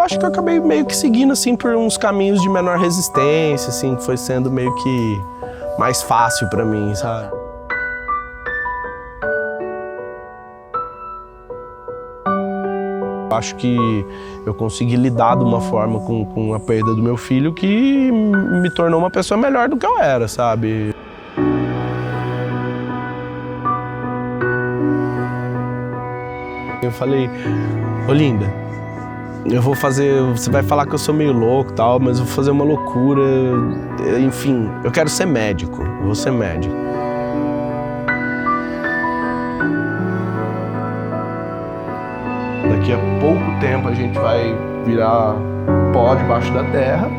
eu acho que eu acabei meio que seguindo, assim, por uns caminhos de menor resistência, assim, que foi sendo meio que mais fácil pra mim, sabe? Acho que eu consegui lidar de uma forma com a perda do meu filho que me tornou uma pessoa melhor do que eu era, sabe? Eu falei, ô linda, eu vou fazer, você vai falar que eu sou meio louco e tal, mas eu vou fazer uma loucura, enfim, eu quero ser médico, eu vou ser médico. Daqui a pouco tempo a gente vai virar pó debaixo da terra,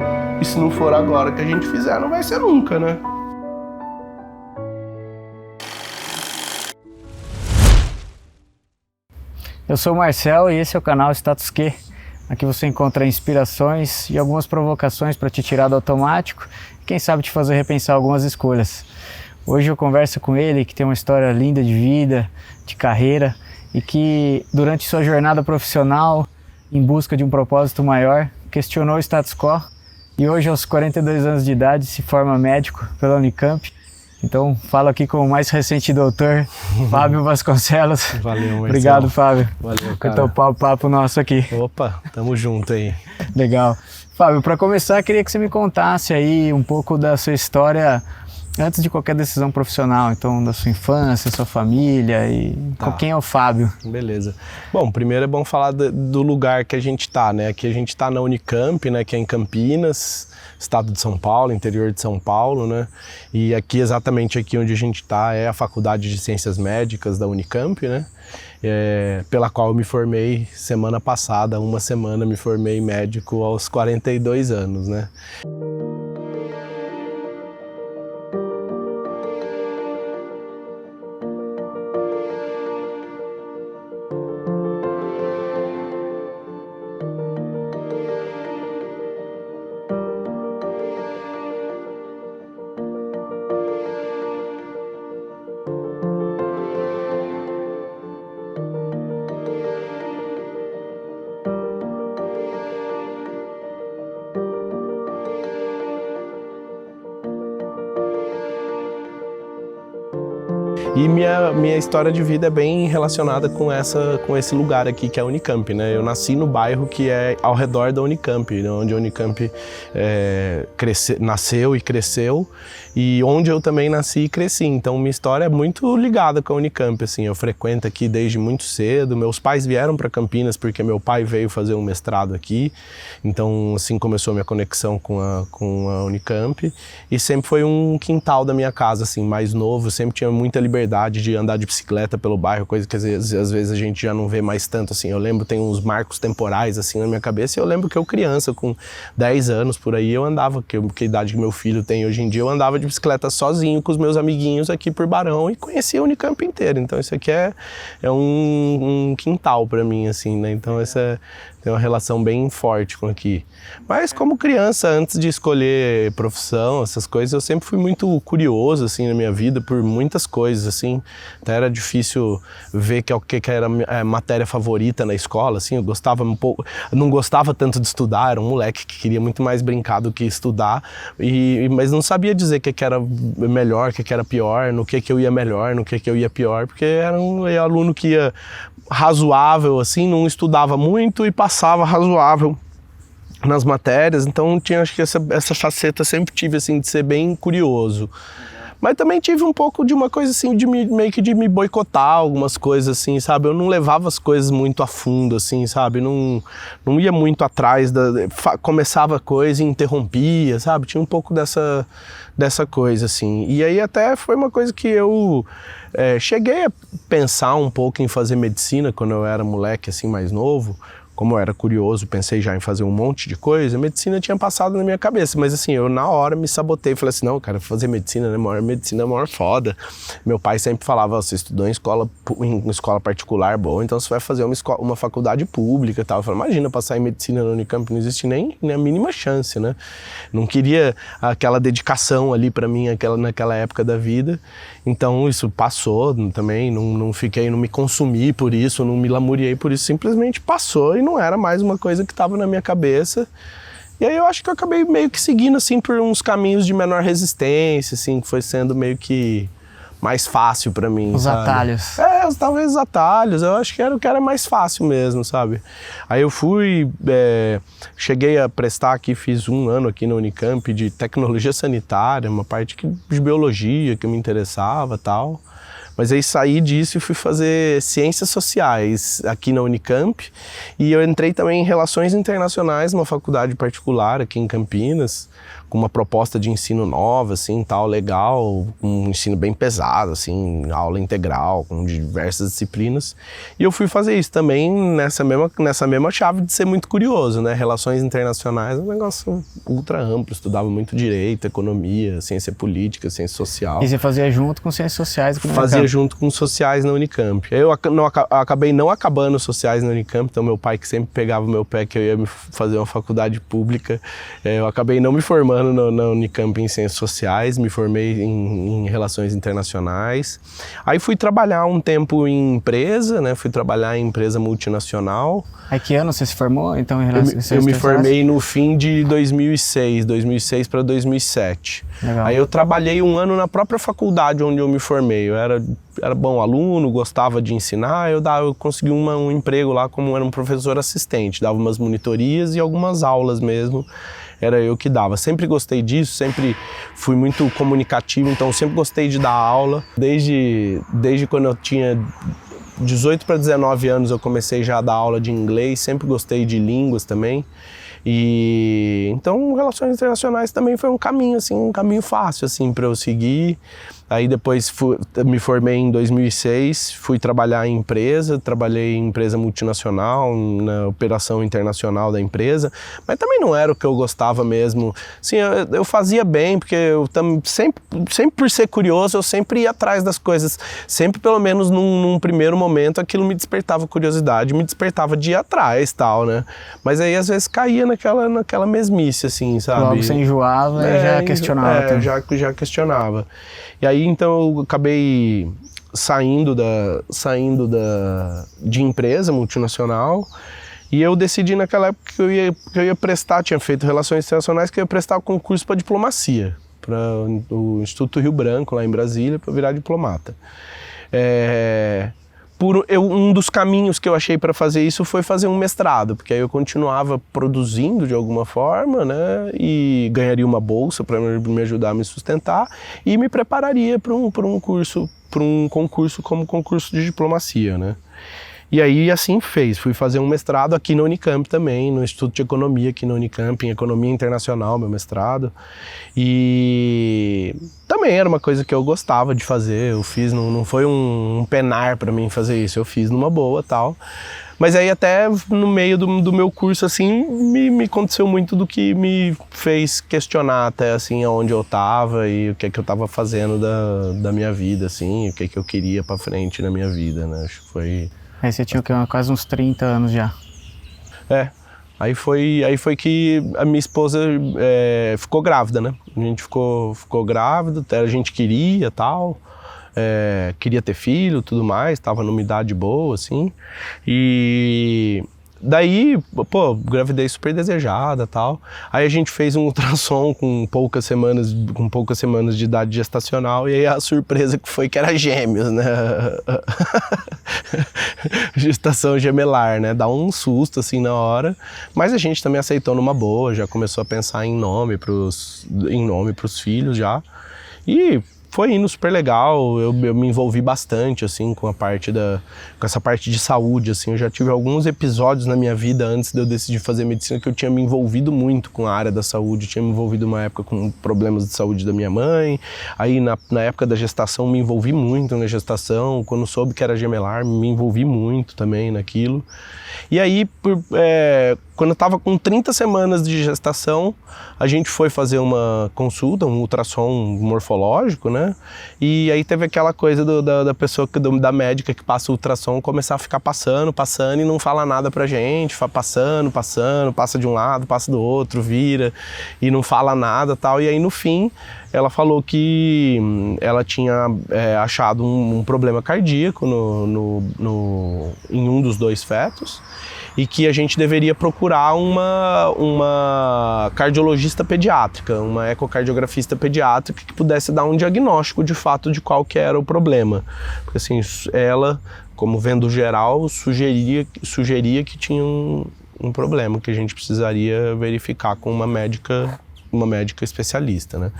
e se não for agora que a gente fizer, não vai ser nunca, né? Eu sou o Marcel e esse é o canal Status Que. Aqui você encontra inspirações e algumas provocações para te tirar do automático e quem sabe te fazer repensar algumas escolhas. Hoje eu converso com ele que tem uma história linda de vida, de carreira e que durante sua jornada profissional, em busca de um propósito maior, questionou o status quo e hoje aos 42 anos de idade se forma médico pela Unicamp. Então, falo aqui com o mais recente doutor, Fábio Vasconcelos. Valeu, Marcelo. Obrigado, Fábio. Valeu, cara. Por topar o papo nosso aqui. Opa, tamo junto aí. Legal. Fábio, para começar, queria que você me contasse aí um pouco da sua história antes de qualquer decisão profissional. Então, da sua infância, sua família e quem é o Fábio? Beleza. Bom, primeiro é bom falar do lugar que a gente tá, né? Aqui a gente tá na Unicamp, né? Que é em Campinas, estado de São Paulo, interior de São Paulo, né? E aqui, exatamente aqui onde a gente tá, é a Faculdade de Ciências Médicas da Unicamp, né? Pela qual eu me formei semana passada, uma semana me formei médico aos 42 anos, né? E minha história de vida é bem relacionada com esse lugar aqui, que é a Unicamp, né? Eu nasci no bairro que é ao redor da Unicamp, né? Onde a Unicamp nasceu e cresceu, e onde eu também nasci e cresci. Então minha história é muito ligada com a Unicamp, assim. Eu frequento aqui desde muito cedo. Meus pais vieram para Campinas porque meu pai veio fazer um mestrado aqui. Então assim começou a minha conexão com a Unicamp. E sempre foi um quintal da minha casa, assim, mais novo. Sempre tinha muita liberdade de andar de bicicleta pelo bairro, coisa que às vezes a gente já não vê mais tanto, assim. Eu lembro, tem uns marcos temporais, assim, na minha cabeça, e eu lembro que eu criança, com 10 anos, por aí, eu andava, que a idade que meu filho tem hoje em dia, eu andava de bicicleta sozinho com os meus amiguinhos aqui por Barão e conhecia a Unicamp inteira. Então isso aqui é um quintal pra mim, assim, né? Então tem uma relação bem forte com aqui. Mas como criança, antes de escolher profissão, essas coisas, eu sempre fui muito curioso, assim, na minha vida, por muitas coisas, assim. Até era difícil ver o que era a matéria favorita na escola, assim. Eu gostava um pouco, não gostava tanto de estudar, era um moleque que queria muito mais brincar do que estudar, mas não sabia dizer o que era melhor, o que era pior, no que eu ia melhor, no que eu ia pior, porque era um aluno que ia razoável, assim, não estudava muito e passava razoável nas matérias, então acho que essa faceta sempre tive, assim, de ser bem curioso. Mas também tive um pouco de uma coisa assim, meio que de me boicotar algumas coisas, assim, sabe? Eu não levava as coisas muito a fundo, assim, sabe? Não ia muito atrás, começava a coisa e interrompia, sabe? Tinha um pouco dessa coisa, assim. E aí até foi uma coisa que eu cheguei a pensar um pouco em fazer medicina quando eu era moleque, assim, mais novo. Como eu era curioso, pensei já em fazer um monte de coisa, a medicina tinha passado na minha cabeça, mas assim, eu na hora me sabotei, falei assim, não, cara, fazer medicina, né, medicina é a maior foda. Meu pai sempre falava, você estudou em escola particular, bom, então você vai fazer uma faculdade pública e tal. Eu falei, imagina passar em medicina na Unicamp, não existe nem a mínima chance, né? Não queria aquela dedicação ali pra mim, naquela época da vida, então isso passou também, não me consumi por isso, não me lamuriei por isso, simplesmente passou e e não era mais uma coisa que estava na minha cabeça. E aí eu acho que eu acabei meio que seguindo, assim, por uns caminhos de menor resistência, assim, que foi sendo meio que mais fácil pra mim, Os sabe? atalhos. Talvez os atalhos, eu acho que era o que era mais fácil mesmo, sabe? Aí eu fui, cheguei a prestar aqui, fiz 1 ano aqui na Unicamp de tecnologia sanitária, uma parte de biologia que me interessava e tal. Mas aí saí disso e fui fazer ciências sociais aqui na Unicamp. E eu entrei também em relações internacionais numa faculdade particular aqui em Campinas, com uma proposta de ensino nova, assim, tal, legal, um ensino bem pesado, assim, aula integral, com diversas disciplinas. E eu fui fazer isso também nessa mesma chave de ser muito curioso, né? Relações internacionais é um negócio ultra amplo, estudava muito direito, economia, ciência política, ciência social. E você fazia junto com ciências sociais? Fazia junto com sociais na Unicamp. Eu acabei não acabando sociais na Unicamp, então meu pai que sempre pegava o meu pé que eu ia fazer uma faculdade pública, eu acabei não me formando na Unicamp em Ciências Sociais, me formei em Relações Internacionais. Aí fui trabalhar um tempo em empresa, né? Fui trabalhar em empresa multinacional. Aí que ano você se formou, então, em Relações Eu me formei no fim de 2006 para 2007. Legal. Aí eu trabalhei 1 ano na própria faculdade onde eu me formei. Eu era bom aluno, gostava de ensinar, eu consegui um emprego lá como era um professor assistente, dava umas monitorias e algumas aulas mesmo. Era eu que dava. Sempre gostei disso, sempre fui muito comunicativo, então sempre gostei de dar aula. Desde quando eu tinha 18 para 19 anos eu comecei já a dar aula de inglês, sempre gostei de línguas também. E então relações internacionais também foi um caminho assim, um caminho fácil assim para eu seguir. Aí depois me formei em 2006, fui trabalhar em empresa, trabalhei em empresa multinacional, na operação internacional da empresa, mas também não era o que eu gostava mesmo. Assim, eu fazia bem, porque eu sempre por ser curioso, eu sempre ia atrás das coisas, sempre pelo menos num primeiro momento aquilo me despertava curiosidade, me despertava de ir atrás e tal, né? Mas aí às vezes caía naquela mesmice, assim, sabe? Logo você enjoava e já questionava. Já questionava. E aí então eu acabei saindo de empresa multinacional e eu decidi naquela época que eu ia prestar, tinha feito relações internacionais, que eu ia prestar o concurso para diplomacia, para o Instituto Rio Branco, lá em Brasília, para virar diplomata. Um dos caminhos que eu achei para fazer isso foi fazer um mestrado, porque aí eu continuava produzindo de alguma forma, né, e ganharia uma bolsa para me ajudar a me sustentar e me prepararia para um concurso como concurso de diplomacia, né. E aí assim fui fazer um mestrado aqui na Unicamp também, no Instituto de Economia aqui na Unicamp, em Economia Internacional, meu mestrado. E também era uma coisa que eu gostava de fazer, eu fiz, não foi um penar para mim fazer isso, eu fiz numa boa tal. Mas aí até no meio do meu curso, assim, me aconteceu muito do que me fez questionar até, assim, aonde eu estava e o que é que eu estava fazendo da minha vida, assim, o que é que eu queria para frente na minha vida, né, acho que foi... Aí você tinha quase uns 30 anos já. Aí foi que a minha esposa ficou grávida, né? A gente ficou grávida, a gente queria tal, queria ter filho, tudo mais, tava numa idade boa, assim. E daí, pô, gravidez super desejada tal. Aí a gente fez um ultrassom com poucas semanas de idade gestacional e aí a surpresa que foi que era gêmeos, né? Gestação gemelar, né? Dá um susto assim na hora, mas a gente também aceitou numa boa, já começou a pensar em nome pros filhos já. E foi indo super legal, eu me envolvi bastante, assim, com essa parte de saúde, assim, eu já tive alguns episódios na minha vida antes de eu decidir fazer medicina que eu tinha me envolvido muito com a área da saúde, tinha me envolvido uma época com problemas de saúde da minha mãe, aí na época da gestação me envolvi muito na gestação, quando soube que era gemelar, me envolvi muito também naquilo. E aí, quando eu estava com 30 semanas de gestação, a gente foi fazer uma consulta, um ultrassom morfológico, né? E aí teve aquela coisa da pessoa, da médica que passa o ultrassom, começar a ficar passando e não fala nada pra gente, passando, passa de um lado, passa do outro, vira e não fala nada tal. E aí no fim, ela falou que ela tinha achado um problema cardíaco em um dos 2 fetos e que a gente deveria procurar uma cardiologista pediátrica, uma ecocardiografista pediátrica que pudesse dar um diagnóstico de fato de qual que era o problema. Porque assim, ela, como vendo geral, sugeria que tinha um problema que a gente precisaria verificar com uma médica especialista, né?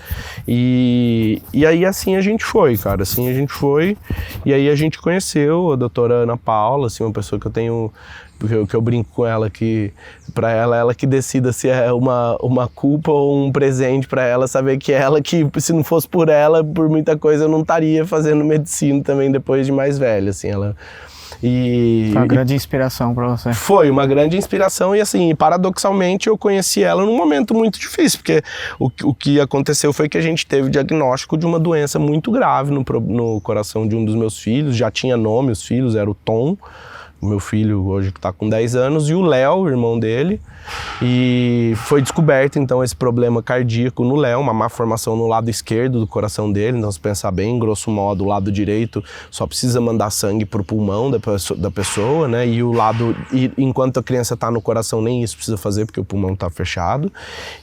E aí assim a gente foi, cara, assim a gente foi, e aí a gente conheceu a doutora Ana Paula, assim, uma pessoa que eu brinco com ela, que para ela que decida se é uma culpa ou um presente para ela, saber que ela, que se não fosse por ela, por muita coisa eu não estaria fazendo medicina também depois de mais velha, assim, ela... Foi uma grande inspiração para você. Foi uma grande inspiração e assim, paradoxalmente eu conheci ela num momento muito difícil, porque o que aconteceu foi que a gente teve o diagnóstico de uma doença muito grave no coração de um dos meus filhos, já tinha nome, os filhos, era o Tom, o meu filho hoje que está com 10 anos, e o Léo, o irmão dele, e foi descoberto então esse problema cardíaco no Léo, uma má formação no lado esquerdo do coração dele. Então se pensar bem, grosso modo, o lado direito só precisa mandar sangue para o pulmão da pessoa, né, e enquanto a criança está no coração nem isso precisa fazer porque o pulmão está fechado,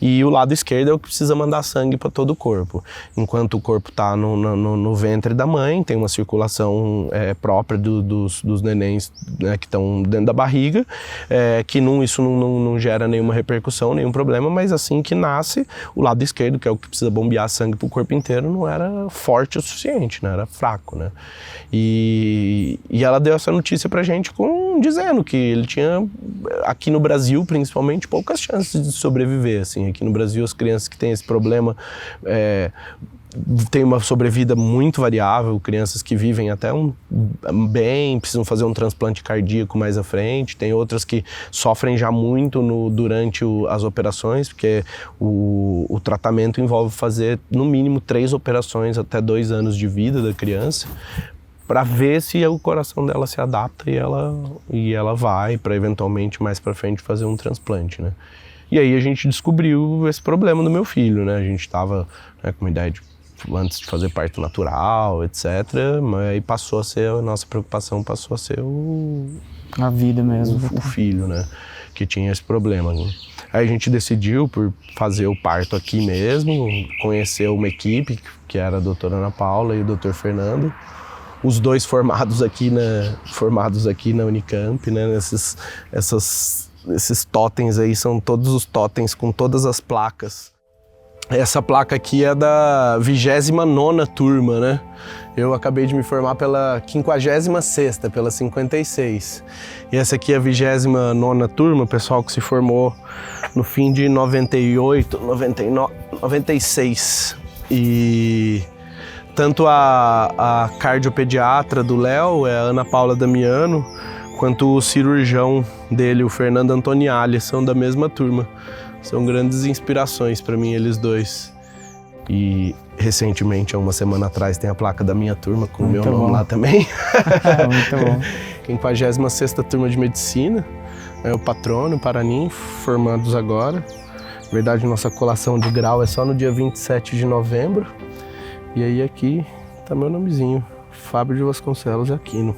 e o lado esquerdo é o que precisa mandar sangue para todo o corpo. Enquanto o corpo está no ventre da mãe, tem uma circulação própria dos nenéns, né, que estão dentro da barriga, que isso não gera nenhuma repercussão, nenhum problema, mas assim que nasce, o lado esquerdo, que é o que precisa bombear sangue para o corpo inteiro, não era forte o suficiente, né? Era fraco, né? E ela deu essa notícia pra gente dizendo que ele tinha, aqui no Brasil principalmente, poucas chances de sobreviver, assim. Aqui no Brasil as crianças que têm esse problema tem uma sobrevida muito variável, crianças que vivem até bem, precisam fazer um transplante cardíaco mais à frente, tem outras que sofrem já muito durante as operações, porque o tratamento envolve fazer no mínimo 3 operações até 2 anos de vida da criança, para ver se o coração dela se adapta e ela vai para eventualmente mais para frente fazer um transplante, né? E aí a gente descobriu esse problema do meu filho, né? A gente estava com uma ideia antes de fazer parto natural, etc. Mas aí a nossa preocupação passou a ser a vida mesmo. O filho, né? Que tinha esse problema. Né? Aí a gente decidiu por fazer o parto aqui mesmo, conhecer uma equipe, que era a doutora Ana Paula e o doutor Fernando. Os 2 formados aqui na Unicamp, né? Esses totens aí são todos os totens com todas as placas. Essa placa aqui é da 29ª turma, né? Eu acabei de me formar pela 56ª, pela 56. E essa aqui é a 29ª turma, pessoal que se formou no fim de 98, 99, 96. E tanto a cardiopediatra do Léo, é a Ana Paula Damiano, quanto o cirurgião dele, o Fernando Antoniali, são da mesma turma. São grandes inspirações para mim, eles 2. E recentemente, há uma semana atrás, tem a placa da minha turma com o meu nome lá também. Muito bom. 56ª turma de medicina, o Patrono, o Paranin, formados agora. Na verdade, nossa colação de grau é só no dia 27 de novembro. E aí aqui tá meu nomezinho, Fábio de Vasconcelos Aquino.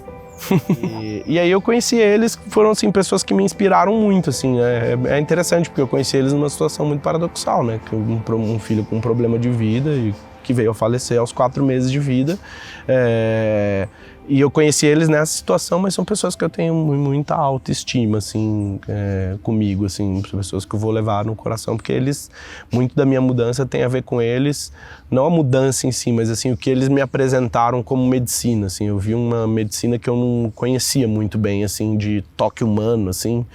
E aí eu conheci eles, foram assim, pessoas que me inspiraram muito, assim, é interessante porque eu conheci eles numa situação muito paradoxal, né, que um filho com um problema de vida e que veio a falecer aos 4 meses de vida, e eu conheci eles nessa situação, mas são pessoas que eu tenho muita autoestima, assim, comigo, assim, pessoas que eu vou levar no coração, porque muito da minha mudança tem a ver com eles, não a mudança em si, mas assim, o que eles me apresentaram como medicina, assim, eu vi uma medicina que eu não conhecia muito bem, assim, de toque humano, assim,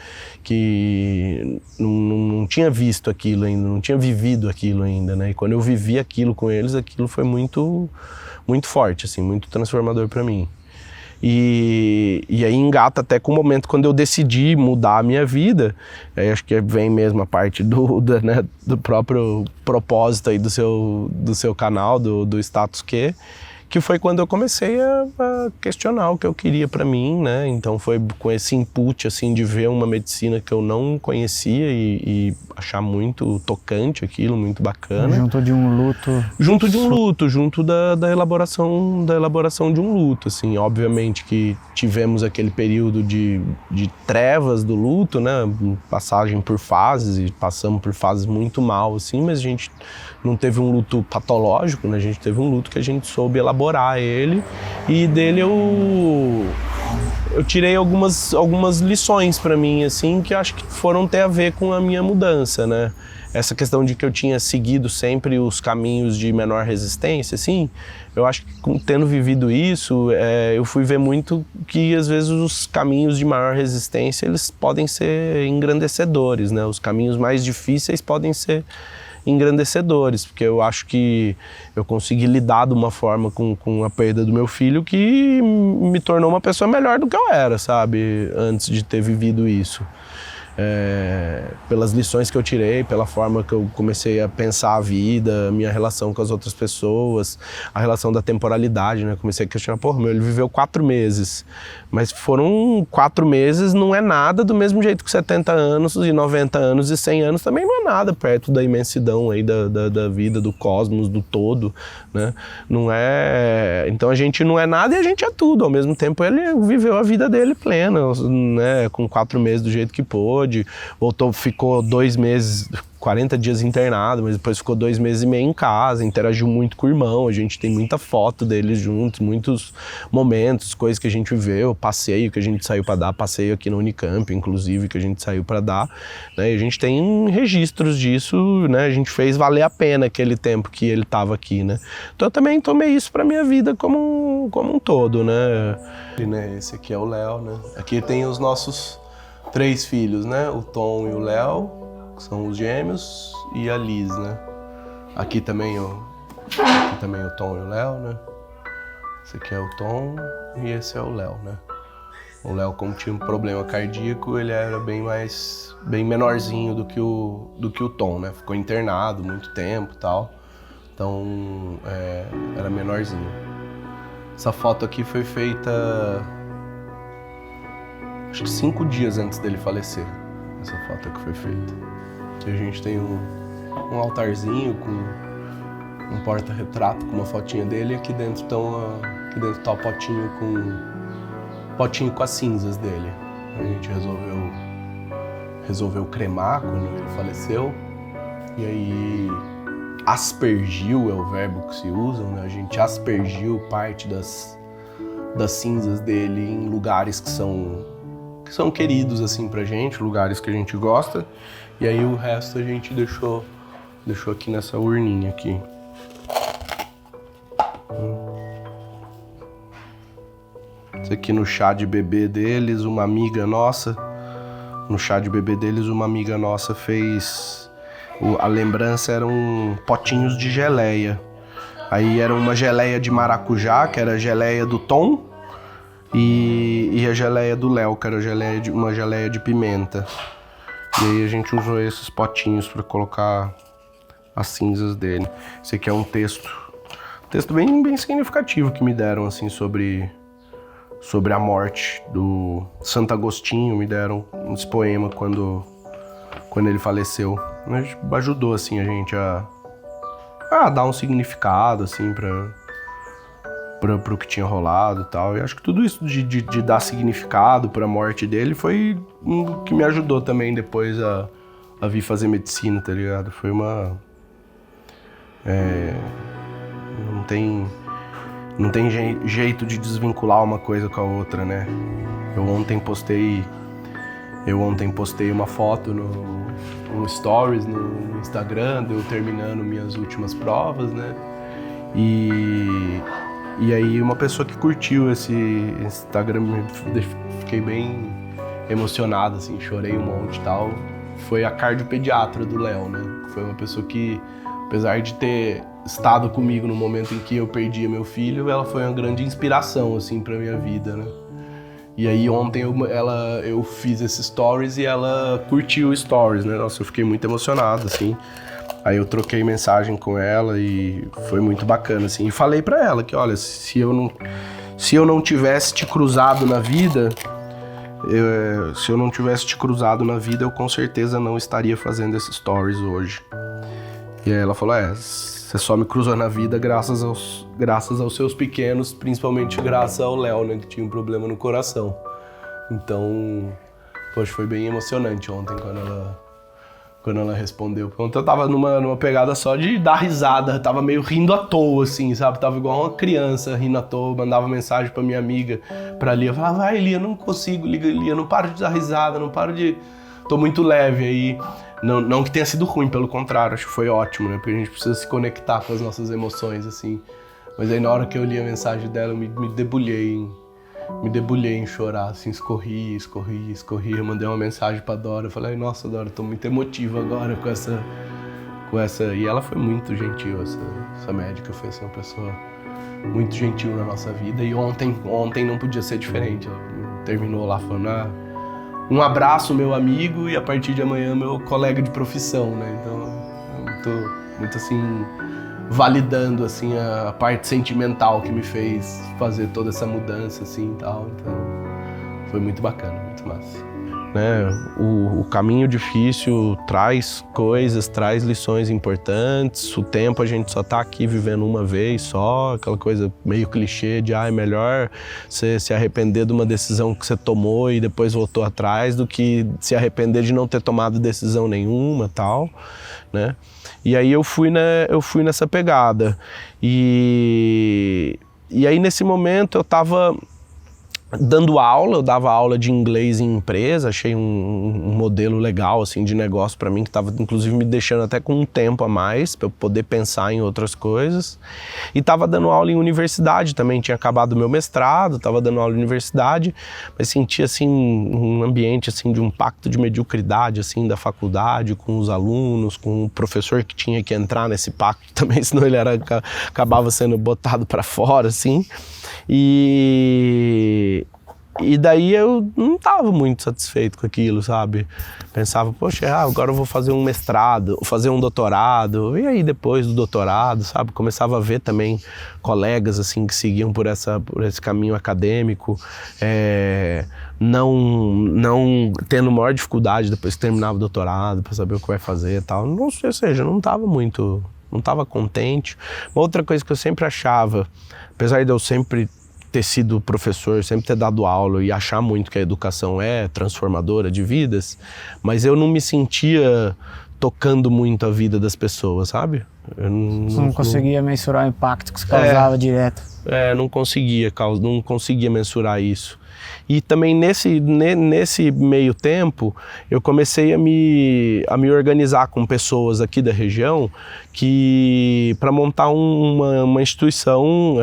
que não tinha visto aquilo ainda, não tinha vivido aquilo ainda, né, e quando eu vivi aquilo com eles, aquilo foi muito forte, assim, muito transformador para mim. E aí engata até com o momento quando eu decidi mudar a minha vida, aí acho que vem mesmo a parte do próprio propósito aí do seu canal, do Status que foi quando eu comecei a questionar o que eu queria para mim, né? Então foi com esse input assim de ver uma medicina que eu não conhecia e achar muito tocante aquilo, muito bacana. Junto de um luto. Junto da elaboração de um luto, assim. Obviamente que tivemos aquele período de trevas do luto, né? Passagem por fases, e passamos por fases muito mal, assim, mas a gente não teve um luto patológico, né? A gente teve um luto que a gente soube elaborar ele, e dele eu tirei algumas lições para mim, assim, que eu acho que foram ter a ver com a minha mudança, né? Essa questão de que eu tinha seguido sempre os caminhos de menor resistência, assim, eu acho que tendo vivido isso, eu fui ver muito que às vezes os caminhos de maior resistência, eles podem ser engrandecedores, né? Os caminhos mais difíceis podem ser engrandecedores, porque eu acho que eu consegui lidar de uma forma com a perda do meu filho que me tornou uma pessoa melhor do que eu era, sabe? Antes de ter vivido isso. Pelas lições que eu tirei, pela forma que eu comecei a pensar a vida, a minha relação com as outras pessoas, a relação da temporalidade, né? Comecei a questionar, ele viveu 4 meses, mas foram 4 meses, não é nada, do mesmo jeito que 70 anos e 90 anos e 100 anos também não é nada perto da imensidão aí da vida, do cosmos, do todo, né? Não é... Então a gente não é nada e a gente é tudo. Ao mesmo tempo ele viveu a vida dele plena, né? Com 4 meses do jeito que pôde, voltou, ficou 2 meses, 40 dias internado, mas depois ficou 2 meses e meio em casa, interagiu muito com o irmão, a gente tem muita foto deles juntos, muitos momentos, coisas que a gente viveu, passeio que a gente saiu para dar, passeio aqui na Unicamp, inclusive, que a gente saiu para dar, né? E a gente tem registros disso, né? A gente fez valer a pena aquele tempo que ele estava aqui, né? Então eu também tomei isso para minha vida como um todo, né? Esse aqui é o Léo, né? Aqui tem os nossos 3 filhos, né? O Tom e o Léo, que são os gêmeos, e a Liz, né? Aqui também o Tom e o Léo, né? Esse aqui é o Tom e esse é o Léo, né? O Léo, como tinha um problema cardíaco, ele era bem menorzinho do que o Tom, né? Ficou internado muito tempo e tal, então era menorzinho. Essa foto aqui foi feita acho que 5 dias antes dele falecer, essa foto que foi feita. Aqui a gente tem um altarzinho com um porta-retrato com uma fotinha dele, e aqui dentro tá o potinho com as cinzas dele. A gente resolveu cremar quando ele faleceu, e aí aspergiu é o verbo que se usa, né? A gente aspergiu parte das cinzas dele em lugares que são queridos assim pra gente, lugares que a gente gosta, e aí o resto a gente deixou aqui nessa urninha aqui. Isso aqui no chá de bebê deles, uma amiga nossa fez, a lembrança eram potinhos de geleia. Aí era uma geleia de maracujá, que era a geleia do Tom, e a geleia do Léo, que era uma geleia de pimenta. E aí a gente usou esses potinhos para colocar as cinzas dele. Esse aqui é um texto bem significativo que me deram assim sobre a morte do Santo Agostinho. Me deram esse poema quando ele faleceu. Ajudou assim a gente a dar um significado assim pro que tinha rolado e tal. E acho que tudo isso de dar significado pra morte dele foi o que me ajudou também depois a vir fazer medicina, tá ligado? Foi uma... Não tem jeito de desvincular uma coisa com a outra, né? Eu ontem postei uma foto no Stories, no Instagram, de eu terminando minhas últimas provas, né? E aí uma pessoa que curtiu esse Instagram, fiquei bem emocionado, assim, chorei um monte e tal. Foi a cardiopediatra do Léo, né? Foi uma pessoa que, apesar de ter estado comigo no momento em que eu perdi meu filho, ela foi uma grande inspiração, assim, pra minha vida, né? E aí ontem eu fiz esses stories e ela curtiu os stories, né? Nossa, eu fiquei muito emocionado, assim. Aí eu troquei mensagem com ela e foi muito bacana, assim. E falei pra ela que, olha, se eu não tivesse te cruzado na vida, se eu não tivesse te cruzado na vida, eu com certeza não estaria fazendo esses stories hoje. E aí ela falou, você só me cruzou na vida graças aos seus pequenos, principalmente graças ao Léo, né, que tinha um problema no coração. Então, poxa, foi bem emocionante ontem quando ela respondeu. Ontem eu tava numa pegada só de dar risada, tava meio rindo à toa, assim, sabe? Tava igual uma criança rindo à toa, mandava mensagem pra minha amiga, pra Lia, falava, vai Lia, não consigo, Lia, não paro de dar risada, não paro de... Tô muito leve aí. Não que tenha sido ruim, pelo contrário, acho que foi ótimo, né? Porque a gente precisa se conectar com as nossas emoções, assim. Mas aí na hora que eu li a mensagem dela, eu me debulhei em chorar, assim, escorri. Eu mandei uma mensagem pra Dora, eu falei, nossa, Dora, tô muito emotiva agora com essa... E ela foi muito gentil, essa médica foi assim, uma pessoa muito gentil na nossa vida. E ontem não podia ser diferente, ela terminou lá falando, um abraço, meu amigo, e a partir de amanhã, meu colega de profissão, né? Então, muito assim, validando, assim, a parte sentimental que me fez fazer toda essa mudança, assim, e tal. Então, foi muito bacana, muito massa. Né? O caminho difícil traz coisas, traz lições importantes. O tempo a gente só tá aqui vivendo uma vez só, aquela coisa meio clichê de é melhor você se arrepender de uma decisão que você tomou e depois voltou atrás do que se arrepender de não ter tomado decisão nenhuma, tal, né? E aí eu fui nessa pegada. E aí nesse momento eu tava dando aula, eu dava aula de inglês em empresa, achei um modelo legal assim, de negócio para mim, que estava inclusive me deixando até com um tempo a mais para eu poder pensar em outras coisas. E estava dando aula em universidade também, tinha acabado o meu mestrado, estava dando aula em universidade, mas sentia assim, um ambiente assim, de um pacto de mediocridade assim, da faculdade, com os alunos, com o professor que tinha que entrar nesse pacto também, senão ele acabava sendo botado para fora, assim. E daí eu não estava muito satisfeito com aquilo, sabe? Pensava, poxa, agora eu vou fazer um mestrado, fazer um doutorado, e aí depois do doutorado, sabe? Começava a ver também colegas, assim, que seguiam por esse caminho acadêmico, não tendo maior dificuldade depois que terminava o doutorado, para saber o que vai fazer e tal. Ou seja, não estava contente. Uma outra coisa que eu sempre achava, apesar de eu sempre ter sido professor, sempre ter dado aula e achar muito que a educação é transformadora de vidas, mas eu não me sentia tocando muito a vida das pessoas, sabe? Eu não conseguia mensurar o impacto que isso causava direto. Não conseguia mensurar isso. E também nesse meio tempo, eu comecei a me organizar com pessoas aqui da região para montar uma instituição,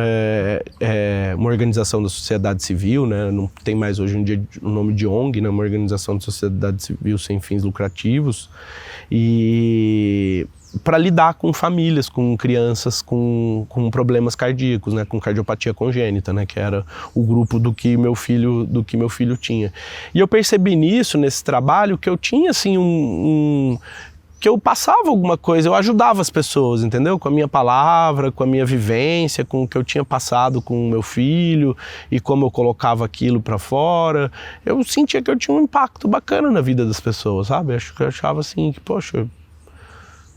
uma organização da sociedade civil, né? Não tem mais hoje em dia o nome de ONG, né? Uma organização de sociedade civil sem fins lucrativos, e para lidar com famílias, com crianças com problemas cardíacos, né, com cardiopatia congênita, né, que era o grupo do que meu filho tinha. E eu percebi nesse trabalho, que eu tinha assim que eu passava alguma coisa, eu ajudava as pessoas, entendeu? Com a minha palavra, com a minha vivência, com o que eu tinha passado com o meu filho e como eu colocava aquilo para fora. Eu sentia que eu tinha um impacto bacana na vida das pessoas, sabe? Eu achava assim que, poxa,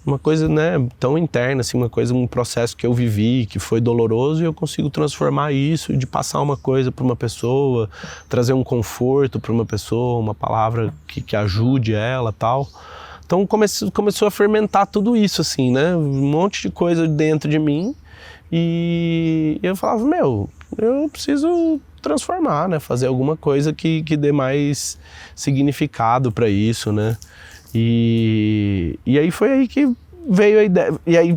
uma coisa, né, tão interna, assim, um processo que eu vivi, que foi doloroso, e eu consigo transformar isso, de passar uma coisa para uma pessoa, trazer um conforto para uma pessoa, uma palavra que ajude ela, tal. Então começou a fermentar tudo isso, assim, né, um monte de coisa dentro de mim, e eu falava, eu preciso transformar, né, fazer alguma coisa que dê mais significado para isso, né. E aí foi aí que veio a ideia, e aí,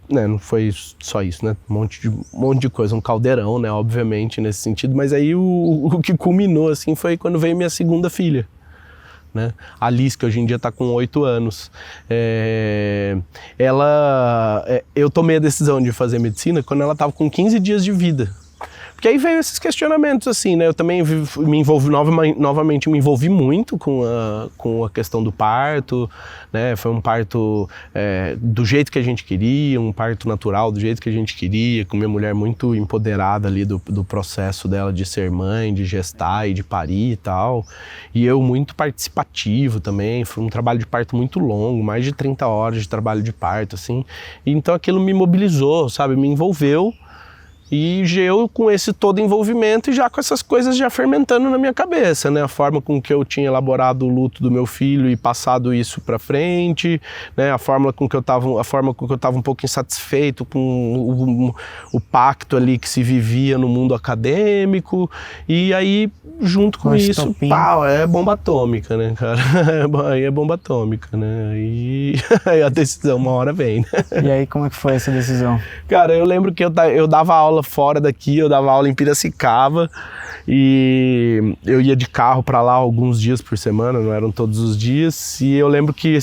né, não foi só isso, né, um monte de coisa, um caldeirão, né, obviamente, nesse sentido, mas aí o que culminou, assim, foi quando veio minha segunda filha, né, a Liz, que hoje em dia está com 8 anos. Eu tomei a decisão de fazer medicina quando ela estava com 15 dias de vida, Porque aí veio esses questionamentos, assim, né? Eu também me envolvi novamente, me envolvi muito com a questão do parto, né? Foi um parto do jeito que a gente queria, um parto natural do jeito que a gente queria, com minha mulher muito empoderada ali do processo dela de ser mãe, de gestar e de parir e tal. E eu muito participativo também, foi um trabalho de parto muito longo, mais de 30 horas de trabalho de parto, assim. E então aquilo me mobilizou, sabe? Me envolveu. E eu com esse todo envolvimento e já com essas coisas já fermentando na minha cabeça, né? A forma com que eu tinha elaborado o luto do meu filho e passado isso para frente, né? A forma com que eu tava um pouco insatisfeito com o pacto ali que se vivia no mundo acadêmico. E aí, junto com isso, pau, é bomba atômica, né, cara? Aí é bomba atômica, né? E aí a decisão uma hora vem, né? E aí, como é que foi essa decisão? Cara, eu lembro que eu dava aula fora daqui, eu dava aula em Piracicaba e eu ia de carro para lá alguns dias por semana, não eram todos os dias, e eu lembro que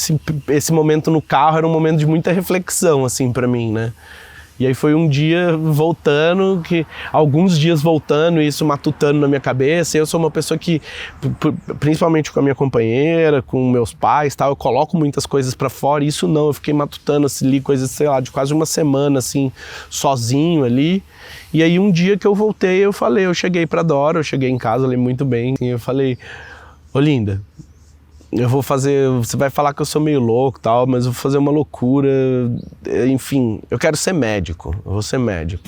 esse momento no carro era um momento de muita reflexão, assim, para mim, né? E aí foi um dia voltando, alguns dias voltando, isso matutando na minha cabeça. Eu sou uma pessoa que, principalmente com a minha companheira, com meus pais, tal, eu coloco muitas coisas pra fora. E isso não, eu fiquei matutando, assim, li coisas, sei lá, de quase uma semana, assim, sozinho ali. E aí um dia que eu voltei, eu cheguei pra Dora, eu cheguei em casa, eu lembro muito bem, assim, eu falei, ô linda, você vai falar que eu sou meio louco e tal, mas eu vou fazer uma loucura, enfim, eu quero ser médico, eu vou ser médico.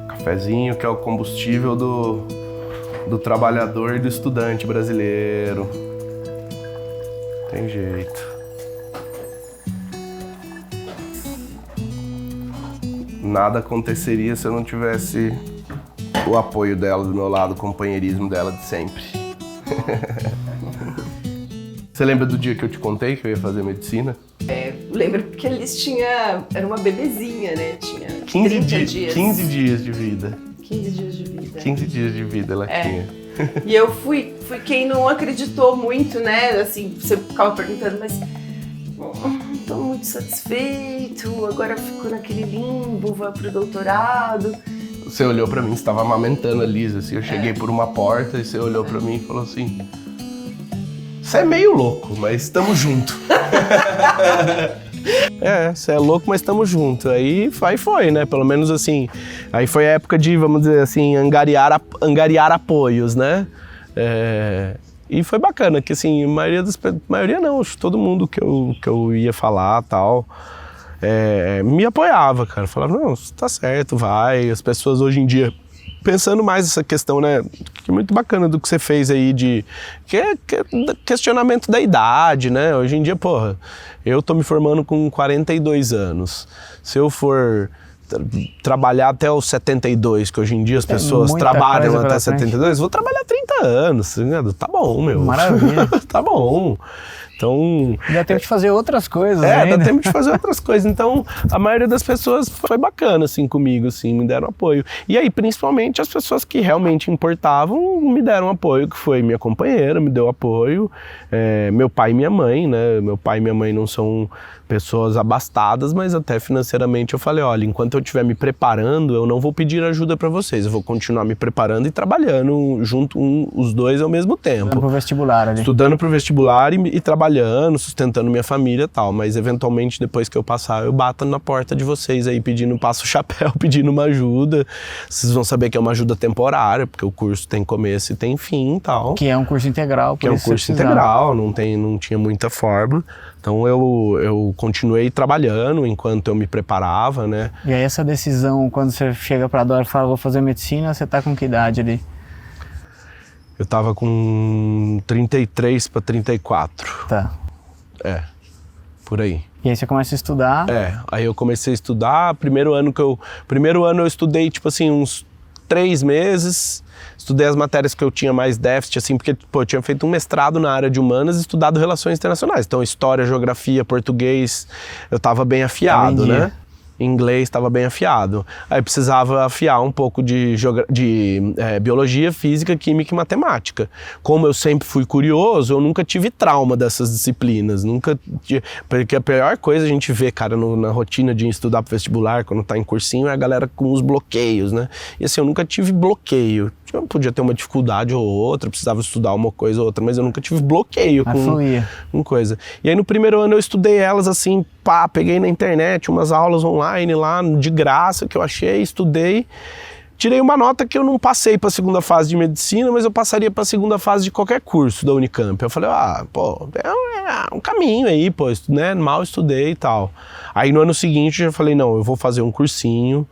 Cafezinho, que é o combustível do trabalhador e do estudante brasileiro. Tem jeito. Nada aconteceria se eu não tivesse o apoio dela do meu lado, o companheirismo dela de sempre. Você lembra do dia que eu te contei que eu ia fazer medicina? Lembro porque era uma bebezinha, né? Tinha 15 dias. 15 dias de vida. 15 dias de vida. 15 dias de vida ela tinha. E eu fui quem não acreditou muito, né? Assim, você ficava perguntando, mas tô muito satisfeito, agora fico naquele limbo, vou pro doutorado. Você olhou pra mim, você estava amamentando a Lisa, assim, eu cheguei por uma porta e você olhou pra mim e falou assim, você é meio louco, mas estamos junto. Você é louco, mas estamos junto. Aí foi, né? Pelo menos assim, aí foi a época de, vamos dizer assim, angariar apoios, né? E foi bacana, que assim, maioria não, todo mundo que eu ia falar tal, me apoiava, cara. Falava, não, tá certo, vai. As pessoas hoje em dia, pensando mais nessa questão, né, que é muito bacana do que você fez aí que é questionamento da idade, né? Hoje em dia, porra, eu tô me formando com 42 anos. Se eu for trabalhar até os 72, que hoje em dia as pessoas trabalham até 72, vou trabalhar 30 anos, tá bom, meu. Maravilha. Tá bom. Então, dá tempo de fazer outras coisas, dá tempo de fazer outras coisas. Então, a maioria das pessoas foi bacana, assim, comigo, assim, me deram apoio. E aí, principalmente, as pessoas que realmente importavam me deram apoio, que foi minha companheira, me deu apoio, meu pai e minha mãe, né? Meu pai e minha mãe não são pessoas abastadas, mas até financeiramente eu falei, olha, enquanto eu estiver me preparando, eu não vou pedir ajuda para vocês, eu vou continuar me preparando e trabalhando junto os dois ao mesmo tempo. Estudando pro vestibular ali. Estudando pro vestibular e trabalhando, sustentando minha família e tal, mas eventualmente depois que eu passar, eu bato na porta de vocês aí passo o chapéu, pedindo uma ajuda. Vocês vão saber que é uma ajuda temporária, porque o curso tem começo e tem fim e tal. Que é um curso integral. Que é um curso integral, não tinha muita forma. Então eu continuei trabalhando enquanto eu me preparava, né? E aí essa decisão, quando você chega pra Dora e fala, vou fazer medicina, você tá com que idade ali? Eu tava com 33 para 34. Tá. Por aí. E aí você começa a estudar? Aí eu comecei a estudar. Primeiro ano eu estudei, tipo assim, uns 3 meses. Estudei as matérias que eu tinha mais déficit, assim, porque eu tinha feito um mestrado na área de humanas e estudado relações internacionais. Então, história, geografia, português, eu tava bem afiado, né? inglês estava bem afiado. Aí precisava afiar um pouco de biologia, física, química e matemática. Como eu sempre fui curioso, eu nunca tive trauma dessas disciplinas. Porque a pior coisa a gente vê, cara, na rotina de estudar para vestibular, quando tá em cursinho, é a galera com os bloqueios, né? E assim, eu nunca tive bloqueio. Eu podia ter uma dificuldade ou outra, precisava estudar uma coisa ou outra, mas eu nunca tive bloqueio com coisa. E aí no primeiro ano eu estudei elas assim, peguei na internet umas aulas online lá, de graça, que eu achei, estudei. Tirei uma nota que eu não passei para a segunda fase de medicina, mas eu passaria para a segunda fase de qualquer curso da Unicamp. Eu falei, é um caminho aí, né? Mal estudei e tal. Aí no ano seguinte eu já falei, não, eu vou fazer um cursinho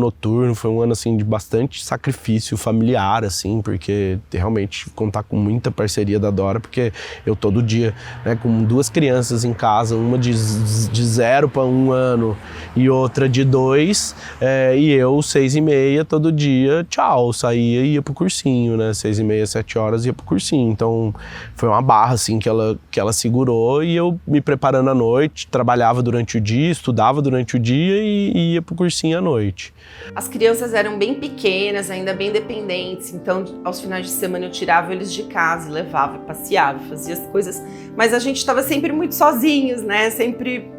noturno. Foi um ano assim de bastante sacrifício familiar, assim, porque realmente contar com muita parceria da Dora, porque eu todo dia, né, com 2 crianças em casa, uma de 0 para 1 ano e outra de 2, e eu 6h30 todo dia, saía e ia pro cursinho, né, 6h30, 7 horas ia pro cursinho. Então foi uma barra assim que ela segurou, e eu me preparando à noite, trabalhava durante o dia, estudava durante o dia e ia pro cursinho à noite. As crianças eram bem pequenas, ainda bem dependentes, então aos finais de semana eu tirava eles de casa e levava, passeava, fazia as coisas, mas a gente estava sempre muito sozinhos, né, sempre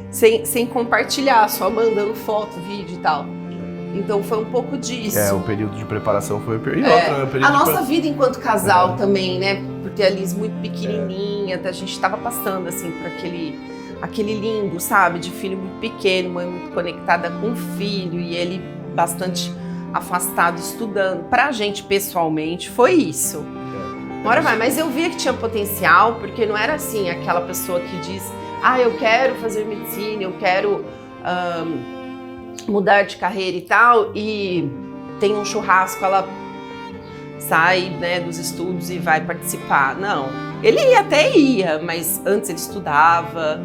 sem compartilhar, só mandando foto, vídeo e tal. Então foi um pouco disso. O período de preparação foi o período. A nossa vida enquanto casal também, né? Porque a Liz muito pequenininha, a gente estava passando assim por aquele limbo, sabe? De filho muito pequeno, mãe muito conectada com o filho e ele bastante afastado estudando. Pra gente pessoalmente foi isso. Bora vai, mas eu via que tinha potencial, porque não era assim aquela pessoa que diz, eu quero fazer medicina, eu quero mudar de carreira e tal, e tem um churrasco, ela sai, né, dos estudos e vai participar. Não, ele até ia, mas antes ele estudava.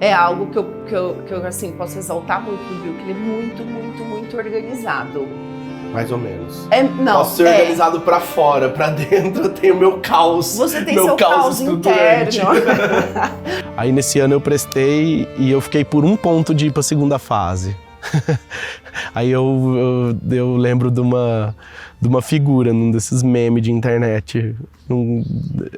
É algo que eu assim, posso exaltar muito, viu? Que ele é muito, muito, muito organizado. Mais ou menos. Não, posso ser organizado pra fora, pra dentro eu tenho meu caos. Você tem seu caos interno. Aí nesse ano eu prestei e eu fiquei por 1 ponto de ir pra segunda fase. Aí eu lembro de uma figura num desses memes de internet.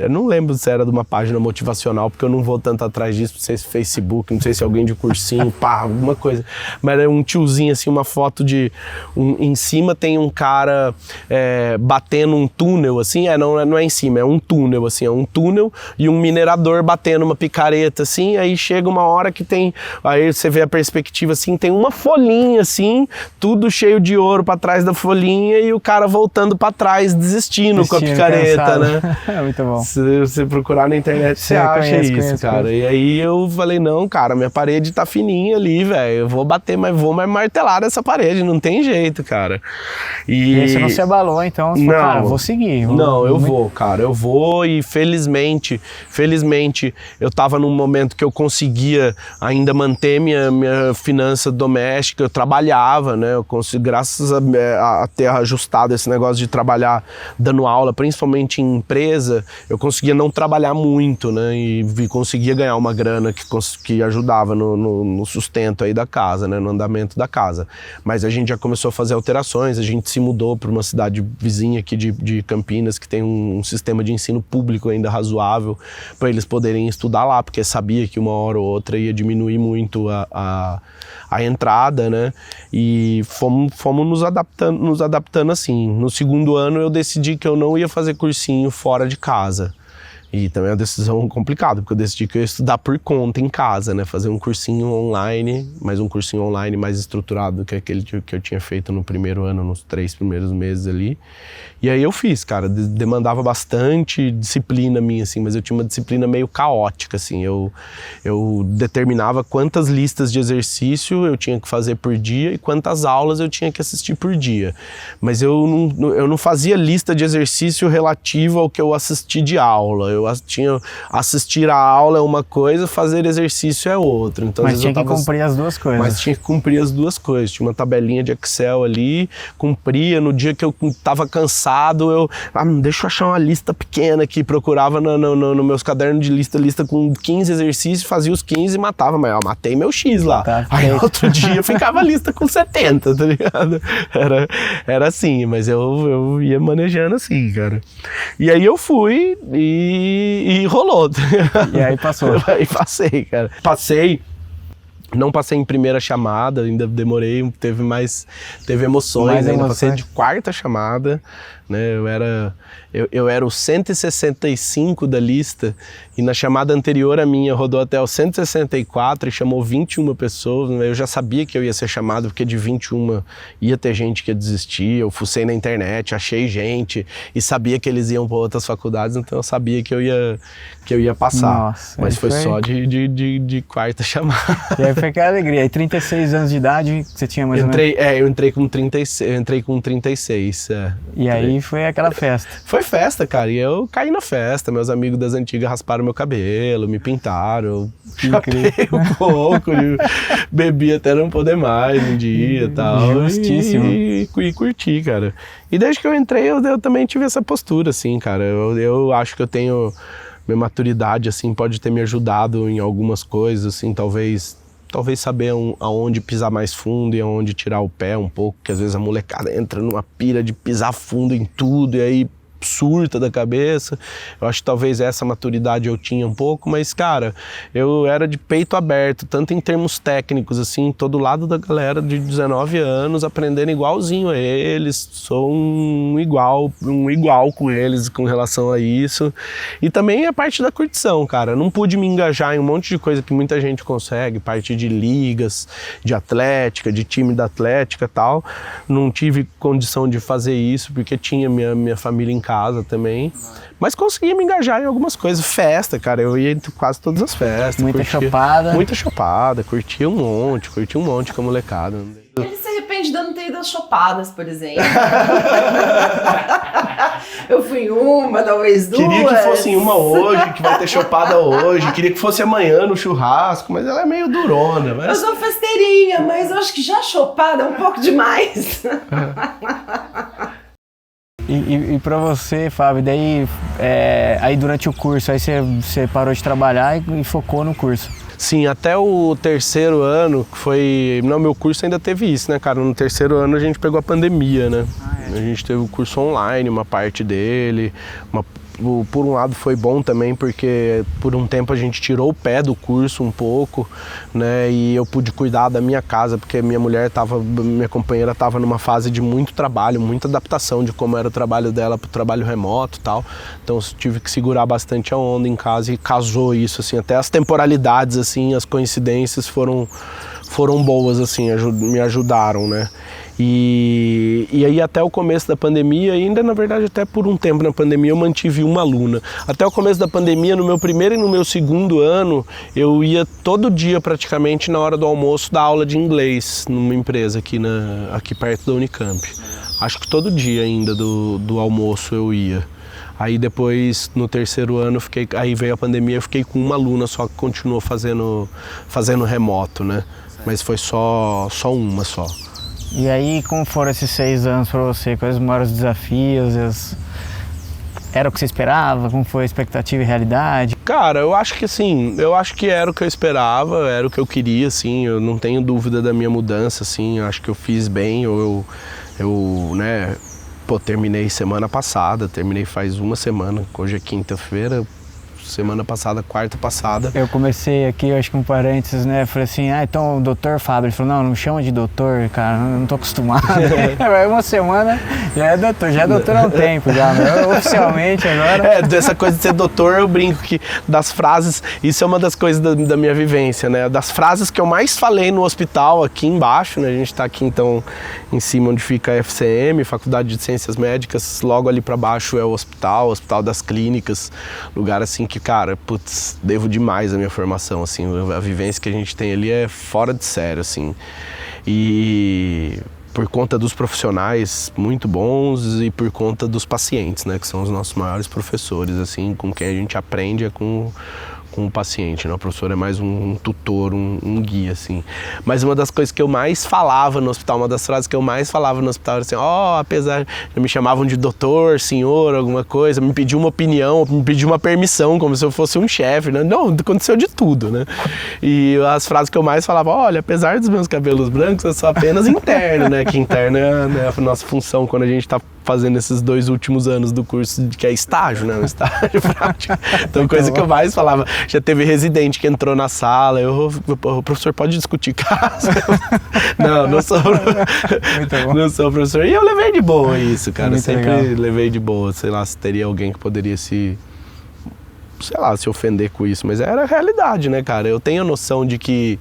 Eu não lembro se era de uma página motivacional, porque eu não vou tanto atrás disso, não sei se Facebook, não sei se alguém de cursinho, alguma coisa. Mas era um tiozinho, assim, uma foto de... em cima tem um cara batendo um túnel, assim, não é em cima, é um túnel, assim, é um túnel e um minerador batendo uma picareta, assim, aí chega uma hora que tem... Aí você vê a perspectiva, assim, tem uma folhinha, assim, tudo cheio de ouro pra trás da folhinha e o cara voltando pra trás, desistindo com a picareta, cansado, né? Muito bom. Se você procurar na internet, você acha isso, cara. E aí eu falei, não, cara, minha parede tá fininha ali, velho. Eu vou bater, mas vou martelar nessa parede, não tem jeito, cara. E aí você não se abalou, então você falou, cara, vou seguir. Eu vou, cara, eu vou, e felizmente, eu tava num momento que eu conseguia ainda manter minha finança doméstica, eu trabalhava, né? Eu consegui, graças a ter ajustado esse negócio de trabalhar dando aula, principalmente em empresa, eu conseguia não trabalhar muito, né, e conseguia ganhar uma grana que ajudava no sustento aí da casa, né, no andamento da casa. Mas a gente já começou a fazer alterações, a gente se mudou para uma cidade vizinha aqui de Campinas, que tem um sistema de ensino público ainda razoável, para eles poderem estudar lá, porque sabia que uma hora ou outra ia diminuir muito a entrada, né, e fomos nos adaptando assim. No segundo ano eu decidi que eu não ia fazer cursinho fora de casa. E também é uma decisão complicada, porque eu decidi que eu ia estudar por conta em casa, né? Fazer um cursinho online, mas um cursinho online mais estruturado que aquele que eu tinha feito no primeiro ano, nos 3 primeiros meses ali. E aí eu fiz, cara, demandava bastante disciplina minha, assim, mas eu tinha uma disciplina meio caótica, assim. Eu determinava quantas listas de exercício eu tinha que fazer por dia e quantas aulas eu tinha que assistir por dia. Mas eu não fazia lista de exercício relativa ao que eu assisti de aula. Assistir a aula é uma coisa, fazer exercício é outra. Então, mas tinha que cumprir as duas coisas. Mas tinha que cumprir as duas coisas. Tinha uma tabelinha de Excel ali, cumpria. No dia que eu tava cansado, deixa eu achar uma lista pequena aqui. Procurava no meus cadernos de lista com 15 exercícios, fazia os 15 e matava. Mas eu matei meu X lá. Tá, aí outro dia ficava a lista com 70, tá ligado? Era assim, mas eu ia manejando assim, cara. E aí eu fui e rolou. E aí passou. Aí passei, cara. Não passei em primeira chamada, ainda demorei, teve emoções, ainda passei de quarta chamada, né? Eu era o 165 da lista e na chamada anterior a minha rodou até o 164 e chamou 21 pessoas. Né? Eu já sabia que eu ia ser chamado porque de 21 ia ter gente que ia desistir. Eu fucei na internet, achei gente e sabia que eles iam para outras faculdades, então eu sabia que eu ia passar. Nossa, mas foi só de quarta chamada. E aí foi aquela alegria. Aí 36 anos de idade, você tinha mais ou menos? Eu entrei com 36. E aí foi aquela festa. Foi festa, cara, e eu caí na festa, meus amigos das antigas rasparam meu cabelo, me pintaram, chapei um pouco, bebi até não poder mais um dia e tal. Justíssimo. E curti, cara. E desde que eu entrei, eu também tive essa postura, assim, cara, eu acho que eu tenho, minha maturidade, assim, pode ter me ajudado em algumas coisas, assim, talvez saber aonde pisar mais fundo e aonde tirar o pé um pouco, que às vezes a molecada entra numa pira de pisar fundo em tudo e aí surta da cabeça. Eu acho que talvez essa maturidade eu tinha um pouco, mas, cara, eu era de peito aberto, tanto em termos técnicos, assim, todo lado da galera de 19 anos, aprendendo igualzinho a eles, sou um igual com eles com relação a isso. E também a parte da curtição, cara, não pude me engajar em um monte de coisa que muita gente consegue, parte de ligas, de atlética, de time da atlética e tal. Não tive condição de fazer isso, porque tinha minha família em casa também, mas consegui me engajar em algumas coisas. Festa, cara, eu ia em quase todas as festas. Muita chopada. Muita chopada, curti um monte com a molecada. Ele se arrepende de não ter ido às chopadas, por exemplo. Eu fui uma, talvez duas. Queria que fosse uma hoje, que vai ter chopada hoje. Queria que fosse amanhã no churrasco, mas ela é meio durona. Mas... Eu sou festeirinha, mas eu acho que já chopada é um pouco demais. E pra você, Fábio, daí aí durante o curso, aí você parou de trabalhar e focou no curso? Sim, até o terceiro ano, que foi... Não, meu curso ainda teve isso, né, cara? No terceiro ano a gente pegou a pandemia, né? A gente teve o curso online, uma parte dele, por um lado foi bom também porque por um tempo a gente tirou o pé do curso um pouco, né, e eu pude cuidar da minha casa porque minha companheira estava numa fase de muito trabalho, muita adaptação de como era o trabalho dela para o trabalho remoto e tal, então eu tive que segurar bastante a onda em casa e casou isso, assim, até as temporalidades, assim, as coincidências foram boas, assim, me ajudaram, né. E aí até o começo da pandemia, ainda na verdade até por um tempo na pandemia eu mantive uma aluna. Até o começo da pandemia, no meu primeiro e no meu segundo ano, eu ia todo dia praticamente na hora do almoço dar aula de inglês numa empresa aqui perto da Unicamp. Acho que todo dia ainda do almoço eu ia. Aí depois, no terceiro ano, aí veio a pandemia, eu fiquei com uma aluna só que continuou fazendo remoto, né? Mas foi só uma só. E aí, como foram esses 6 anos para você? Quais os maiores desafios? Era o que você esperava? Como foi a expectativa e realidade? Cara, eu acho que era o que eu esperava, era o que eu queria, assim, eu não tenho dúvida da minha mudança, assim, eu acho que eu fiz bem, eu né, terminei semana passada, terminei faz uma semana, hoje é quinta-feira, semana passada, quarta passada. Eu comecei aqui, eu acho que um parênteses, né? Falei assim, então o doutor Fábio, ele falou, não me chama de doutor, cara, não tô acostumado. Aí uma semana já é doutor há um tempo já, né? Oficialmente agora. Dessa coisa de ser doutor, eu brinco que das frases, isso é uma das coisas da minha vivência, né? Das frases que eu mais falei no hospital, aqui embaixo, né? A gente tá aqui então em cima onde fica a FCM, Faculdade de Ciências Médicas, logo ali para baixo é o Hospital das Clínicas, lugar assim que, cara, putz, devo demais a minha formação, assim, a vivência que a gente tem ali é fora de sério, assim. E por conta dos profissionais muito bons e por conta dos pacientes, né, que são os nossos maiores professores, assim, com quem a gente aprende com o paciente, né? O professor é mais um tutor, um guia, assim. Mas uma das coisas que eu mais falava no hospital, uma das frases que eu mais falava no hospital era assim, apesar, me chamavam de doutor, senhor, alguma coisa, me pediam uma opinião, me pediam uma permissão, como se eu fosse um chefe, né? Não, aconteceu de tudo, né? E as frases que eu mais falava, olha, apesar dos meus cabelos brancos, eu sou apenas interno, né? Que interno é a nossa função quando a gente tá fazendo esses 2 últimos anos do curso, que é estágio, né? Um estágio prático. Então, coisa que eu mais falava. Já teve residente que entrou na sala, o professor pode discutir caso? Não sou professor. E eu levei de boa isso, cara. Muito sempre legal. levei de boa. Sei lá, se teria alguém que poderia se ofender com isso. Mas era a realidade, né, cara? Eu tenho a noção de que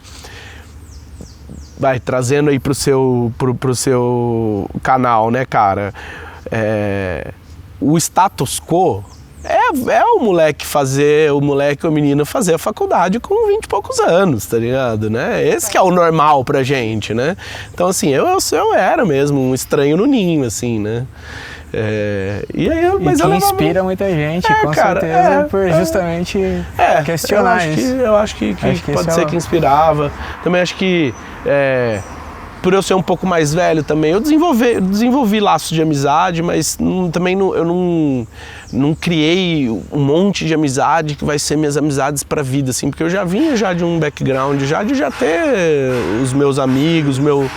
trazendo aí pro seu canal, né, cara? O status quo é o moleque ou o menino fazer a faculdade com 20 e poucos anos, tá ligado, né? Esse que é o normal pra gente, né? Então, assim, eu era mesmo um estranho no ninho, assim, né? Mas que inspira muita gente, com certeza, por justamente questionar isso. Eu acho que pode ser que inspirava. Também acho que por eu ser um pouco mais velho também, eu desenvolvi laços de amizade, mas eu não criei um monte de amizade que vai ser minhas amizades pra vida, assim, porque eu já vinha de um background, de já ter os meus amigos, meu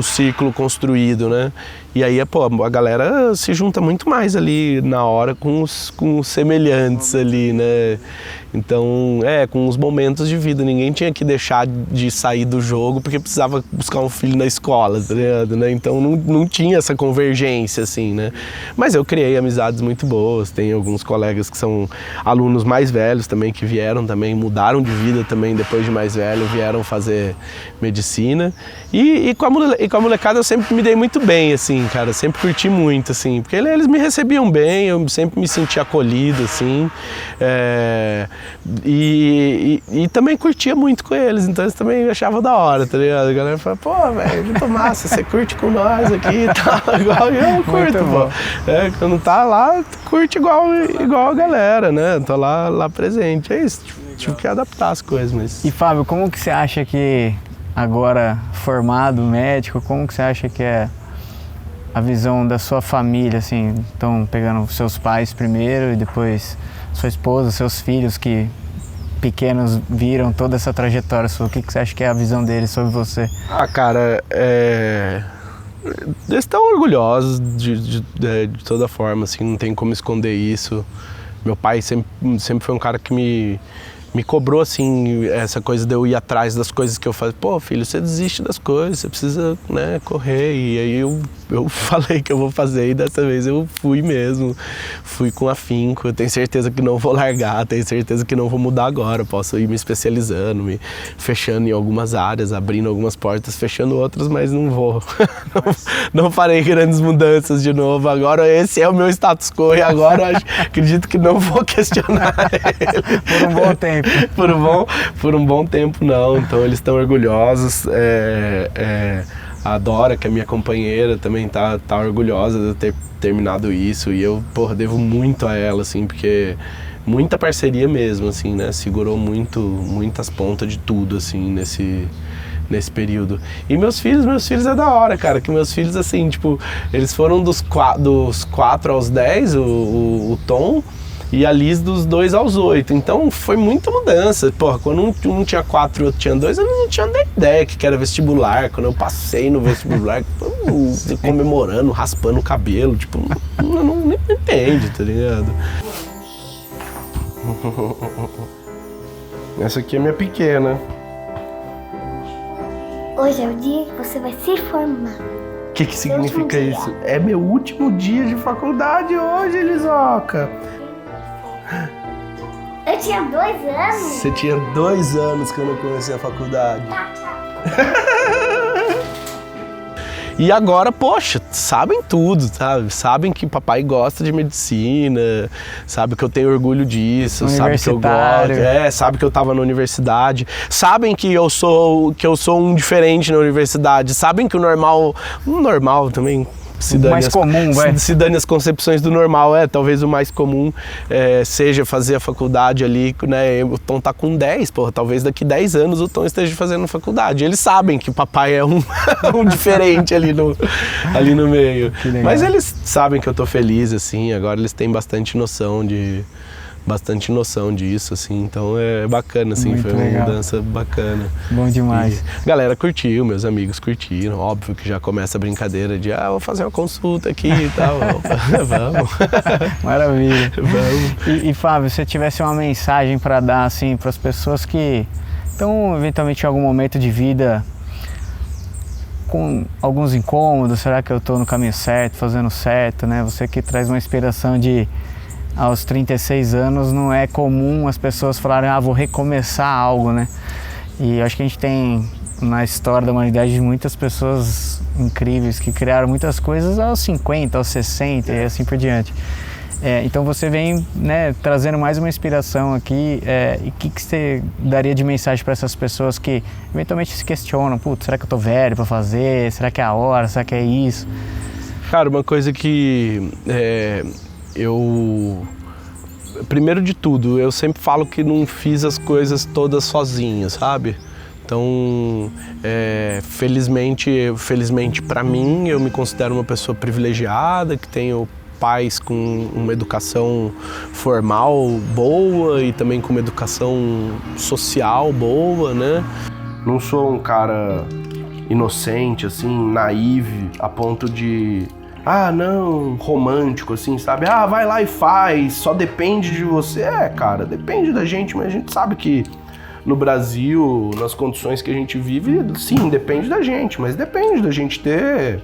ciclo construído, né? E aí, a galera se junta muito mais ali na hora com os semelhantes ali, né? Então, com os momentos de vida. Ninguém tinha que deixar de sair do jogo porque precisava buscar um filho na escola, tá ligado, né? Então, não tinha essa convergência, assim, né? Mas eu criei amizades muito boas. Tem alguns colegas que são alunos mais velhos também, que vieram também, mudaram de vida também depois de mais velho, vieram fazer medicina. E com a molecada eu sempre me dei muito bem, assim, cara, sempre curti muito, assim, porque eles me recebiam bem, eu sempre me senti acolhido, assim, e também curtia muito com eles, então eles também achavam da hora, tá ligado? A galera fala, velho, muito massa, você curte com nós aqui e tal, igual eu curto, pô. Quando tá lá, curte igual a galera, né? Tô lá presente, é isso, tive que adaptar as coisas, mas... E Fábio, como que você acha que, agora formado médico, como que você acha que é a visão da sua família, assim, então pegando seus pais primeiro e depois sua esposa, seus filhos que pequenos viram toda essa trajetória sua, o que você acha que é a visão deles sobre você? Cara, eles estão orgulhosos de toda forma, assim, não tem como esconder isso. Meu pai sempre foi um cara que me cobrou, assim, essa coisa de eu ir atrás das coisas que eu faço. Filho, você desiste das coisas, você precisa, né, correr. E aí eu falei que eu vou fazer e dessa vez eu fui mesmo. Fui com afinco, eu tenho certeza que não vou largar, tenho certeza que não vou mudar agora. Eu posso ir me especializando, me fechando em algumas áreas, abrindo algumas portas, fechando outras, mas não vou. não farei grandes mudanças de novo. Agora esse é o meu status quo e agora acredito que não vou questionar ele. Por um bom tempo. Por um bom tempo, não. Então eles estão orgulhosos. A Dora, que é minha companheira, também tá orgulhosa de eu ter terminado isso. E eu, devo muito a ela, assim, porque muita parceria mesmo, assim, né? Segurou muitas pontas de tudo, assim, nesse período. E meus filhos é da hora, cara, que meus filhos, assim, tipo, eles foram dos 4 aos 10, o Tom, e a Liz dos 2 aos 8. Então foi muita mudança. Quando um tinha 4 e o outro tinha 2, eu não tinha nem ideia que era vestibular. Quando eu passei no vestibular, comemorando, raspando o cabelo, tipo, não entende, tá ligado? Essa aqui é minha pequena. Hoje é o dia que você vai se formar. O que significa isso? É meu último dia de faculdade hoje, Elisoca. Eu tinha 2 anos. Você tinha 2 anos quando eu comecei a faculdade. Tá. E agora, poxa, sabem tudo, sabe? Sabem que papai gosta de medicina, sabe que eu tenho orgulho disso, sabe que eu gosto, sabe que eu tava na universidade, sabem que eu sou um diferente na universidade, sabem que o normal também... mais comum, se dane as concepções do normal, talvez o mais comum seja fazer a faculdade ali, né, o Tom tá com 10, porra, talvez daqui 10 anos o Tom esteja fazendo faculdade, eles sabem que o papai é um diferente ali no meio, mas eles sabem que eu tô feliz, assim, agora eles têm bastante noção disso, assim, então é bacana, assim, muito foi uma legal. Mudança bacana. Bom demais. E galera curtiu, meus amigos curtiram, óbvio que já começa a brincadeira de, vou fazer uma consulta aqui e tal, vamos. Maravilha. Vamos. E Fábio, se você tivesse uma mensagem para dar, assim, para as pessoas que estão, eventualmente, em algum momento de vida com alguns incômodos, será que eu estou no caminho certo, fazendo certo, né? Você que traz uma inspiração de... Aos 36 anos não é comum as pessoas falarem, vou recomeçar algo, né? E eu acho que a gente tem na história da humanidade muitas pessoas incríveis que criaram muitas coisas aos 50, aos 60 e assim por diante. Então você vem, né, trazendo mais uma inspiração aqui. E o que você daria de mensagem para essas pessoas que eventualmente se questionam, putz, será que eu tô velho para fazer? Será que é a hora? Será que é isso? Cara, uma coisa que primeiro de tudo, eu sempre falo que não fiz as coisas todas sozinho, sabe? Então, felizmente para mim, eu me considero uma pessoa privilegiada, que tenho pais com uma educação formal boa e também com uma educação social boa, né? Não sou um cara inocente, assim, naive, a ponto de... não, romântico, assim, sabe? Vai lá e faz, só depende de você. Cara, depende da gente, mas a gente sabe que no Brasil, nas condições que a gente vive, sim, depende da gente, mas depende da gente ter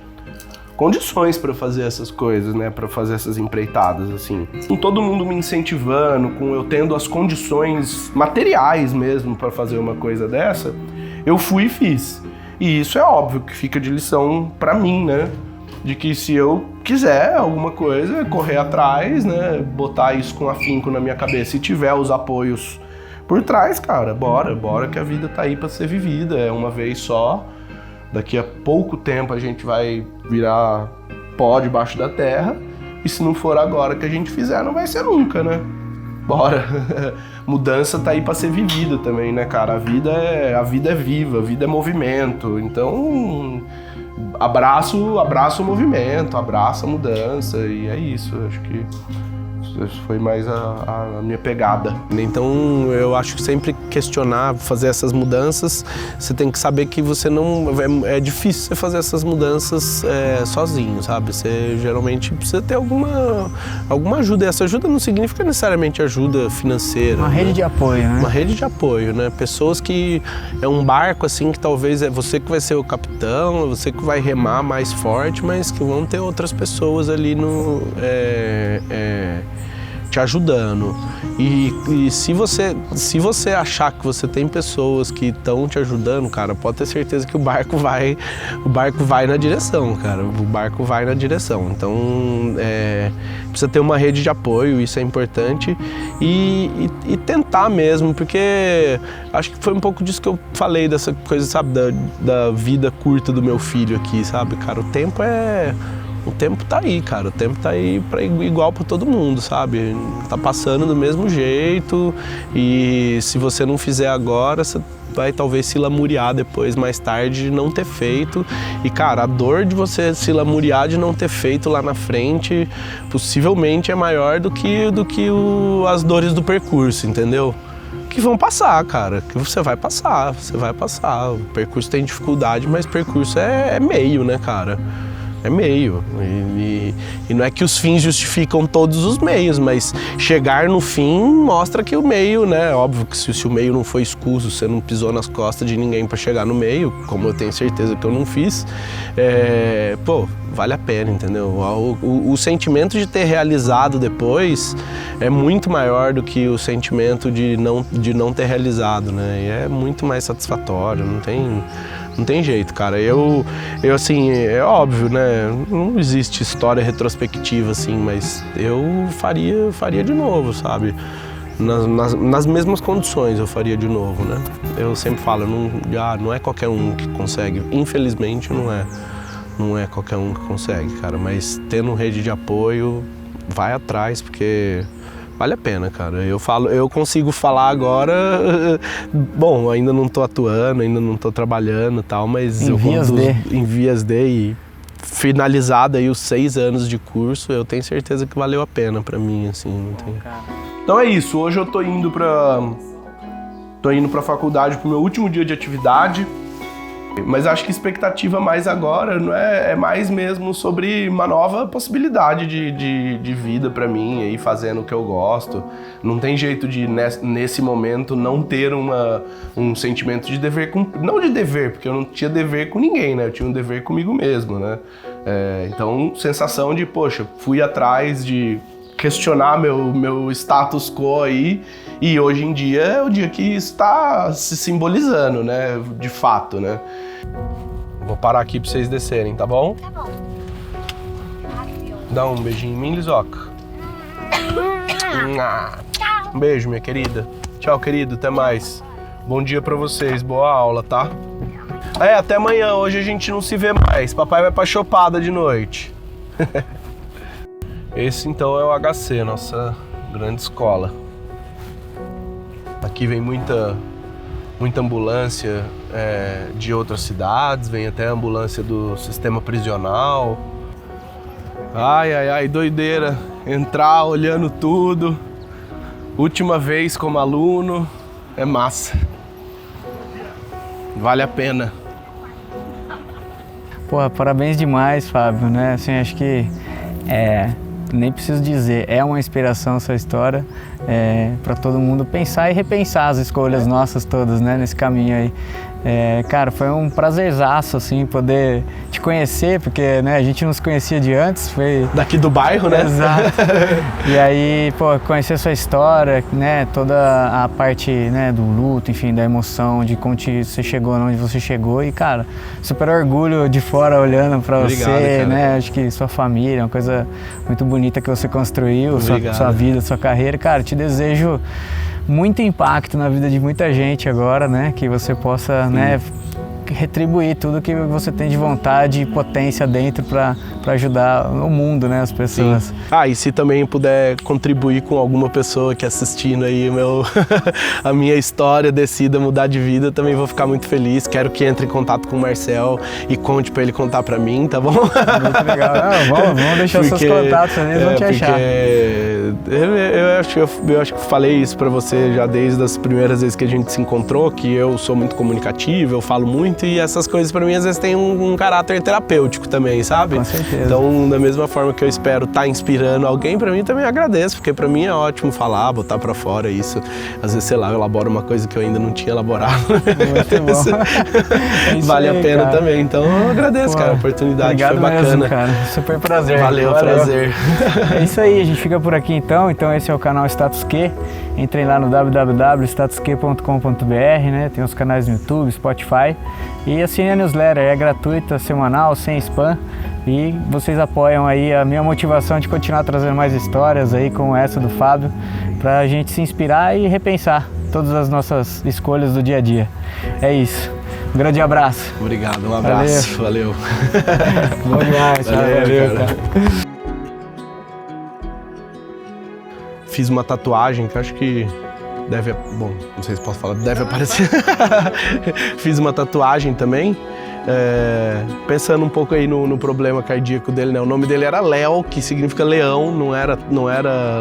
condições para fazer essas coisas, né? Para fazer essas empreitadas, assim. Com todo mundo me incentivando, com eu tendo as condições materiais mesmo para fazer uma coisa dessa, eu fui e fiz. E isso é óbvio que fica de lição para mim, né? De que se eu quiser alguma coisa, correr atrás, né, botar isso com afinco na minha cabeça e tiver os apoios por trás, cara, bora que a vida tá aí pra ser vivida, é uma vez só, daqui a pouco tempo a gente vai virar pó debaixo da terra, e se não for agora que a gente fizer, não vai ser nunca, né? Bora! Mudança tá aí pra ser vivida também, né, cara? A vida é viva, a vida é movimento, então... Abraço o movimento, abraço a mudança, e é isso, acho que isso foi mais a minha pegada. Então eu acho que sempre questionar, fazer essas mudanças, você tem que saber que você não... É difícil você fazer essas mudanças sozinho, sabe? Você geralmente precisa ter alguma ajuda, e essa ajuda não significa necessariamente ajuda financeira. Uma rede de apoio, né? Uma rede de apoio, né? Pessoas que... É um barco, assim, que talvez é você que vai ser o capitão, você que vai remar mais forte, mas que vão ter outras pessoas ali te ajudando. E se você achar que você tem pessoas que estão te ajudando, cara, pode ter certeza que o barco vai na direção, cara. O barco vai na direção. Então, precisa ter uma rede de apoio, isso é importante. E tentar mesmo, porque acho que foi um pouco disso que eu falei, dessa coisa, sabe, da vida curta do meu filho aqui, sabe, cara? O tempo tá aí, cara. O tempo tá aí igual para todo mundo, sabe? Tá passando do mesmo jeito, e se você não fizer agora, você vai talvez se lamuriar depois, mais tarde, de não ter feito. E, cara, a dor de você se lamuriar de não ter feito lá na frente, possivelmente é maior do que as dores do percurso, entendeu? Que vão passar, cara, que você vai passar. O percurso tem dificuldade, mas percurso é meio, né, cara? É meio, e não é que os fins justificam todos os meios, mas chegar no fim mostra que o meio, né, óbvio que se o meio não foi escuso, você não pisou nas costas de ninguém para chegar no meio, como eu tenho certeza que eu não fiz, vale a pena, entendeu? O sentimento de ter realizado depois é muito maior do que o sentimento de não ter realizado, né, e é muito mais satisfatório, não tem... Não tem jeito, cara. Eu assim, é óbvio, né? Não existe história retrospectiva, assim, mas eu faria de novo, sabe? Nas mesmas condições eu faria de novo, né? Eu sempre falo, não é qualquer um que consegue. Infelizmente, não é qualquer um que consegue, cara. Mas tendo rede de apoio, vai atrás, porque vale a pena, cara. Eu consigo falar agora, bom, ainda não tô atuando, ainda não tô trabalhando e tal, mas em vias de e finalizado aí os 6 anos de curso, eu tenho certeza que valeu a pena pra mim, assim, não tem... Então é isso, hoje eu tô indo pra faculdade pro meu último dia de atividade. Mas acho que a expectativa mais agora não é mais mesmo sobre uma nova possibilidade de vida pra mim, aí fazendo o que eu gosto. Não tem jeito de, nesse momento, não ter um sentimento de dever, não de dever, porque eu não tinha dever com ninguém, né? Eu tinha um dever comigo mesmo, né? Então, sensação de, poxa, fui atrás de questionar meu status quo aí, e hoje em dia é o dia que está se simbolizando, né, de fato, né. Vou parar aqui pra vocês descerem, tá bom? Tá bom. Dá um beijinho em mim, Lizoca. Um beijo, minha querida. Tchau, querido, até mais. Bom dia pra vocês, boa aula, tá? Até amanhã, hoje a gente não se vê mais. Papai vai pra chopada de noite. Esse então é o HC, nossa grande escola. Aqui vem muita ambulância de outras cidades, vem até a ambulância do sistema prisional. Ai, doideira. Entrar olhando tudo. Última vez como aluno, é massa. Vale a pena. Pô, parabéns demais, Fábio, né? Assim, acho que nem preciso dizer, é uma inspiração essa história para todo mundo pensar e repensar as escolhas nossas todas, né, nesse caminho aí. Cara, foi um prazerzaço, assim, poder te conhecer, porque, né, a gente não se conhecia de antes, foi... Daqui do bairro, né? Exato. E aí, pô, conhecer a sua história, né, toda a parte, né, do luto, enfim, da emoção, de como você chegou, onde você chegou, e, cara, super orgulho de fora olhando pra você, cara. Né, acho que sua família, uma coisa muito bonita que você construiu, sua vida, sua carreira, cara, te desejo muito impacto na vida de muita gente agora, né? Que você possa, né, retribuir tudo que você tem de vontade e potência dentro para ajudar o mundo, né, as pessoas. Sim. E se também puder contribuir com alguma pessoa que assistindo aí a minha história, decida mudar de vida, também vou ficar muito feliz. Quero que entre em contato com o Marcel e conte para ele contar para mim, tá bom? Muito legal. Vamos deixar seus contatos, eles vão te achar. Eu acho que falei isso para você já desde as primeiras vezes que a gente se encontrou, que eu sou muito comunicativo, eu falo muito, e essas coisas para mim às vezes têm um caráter terapêutico também, sabe? Com certeza. Então, da mesma forma que eu espero estar inspirando alguém, para mim também agradeço, porque para mim é ótimo falar, botar para fora isso. Às vezes, sei lá, eu elaboro uma coisa que eu ainda não tinha elaborado. Muito bom. Vale a pena cara. Também. Então, eu agradeço, cara, a oportunidade, obrigado foi bacana. Mesmo, cara. Super prazer. Valeu, prazer. É isso aí, a gente fica por aqui então. Então, esse é o canal Status Que. Entrem lá no www.statusque.com.br, né? Tem os canais no YouTube, Spotify. E assinem a newsletter, é gratuita, semanal, sem spam. E vocês apoiam aí a minha motivação de continuar trazendo mais histórias aí como essa do Fábio, pra gente se inspirar e repensar todas as nossas escolhas do dia a dia. É isso. Um grande abraço. Obrigado, um abraço. Valeu. Bom demais, valeu, cara. Fiz uma tatuagem que acho que deve... Bom, não sei se posso falar, deve aparecer. Fiz uma tatuagem também, pensando um pouco aí no problema cardíaco dele, né? O nome dele era Léo, que significa leão, não era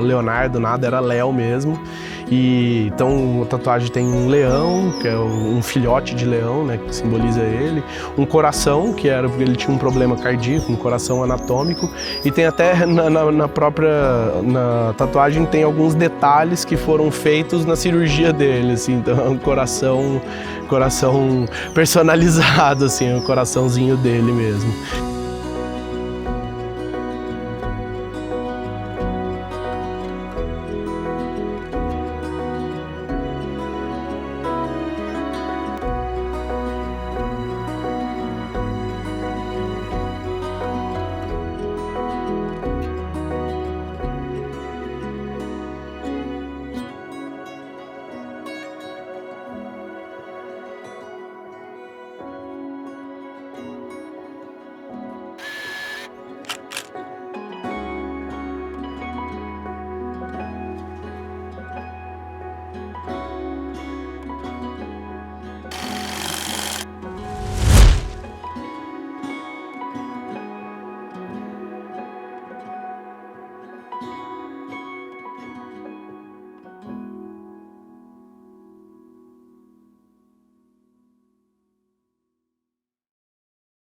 Leonardo, nada, era Léo mesmo. E então a tatuagem tem um leão, que é um filhote de leão, né, que simboliza ele, um coração, que era porque ele tinha um problema cardíaco, um coração anatômico, e tem até na tatuagem tem alguns detalhes que foram feitos na cirurgia dele, assim, então é um coração personalizado, assim, é o coraçãozinho dele mesmo.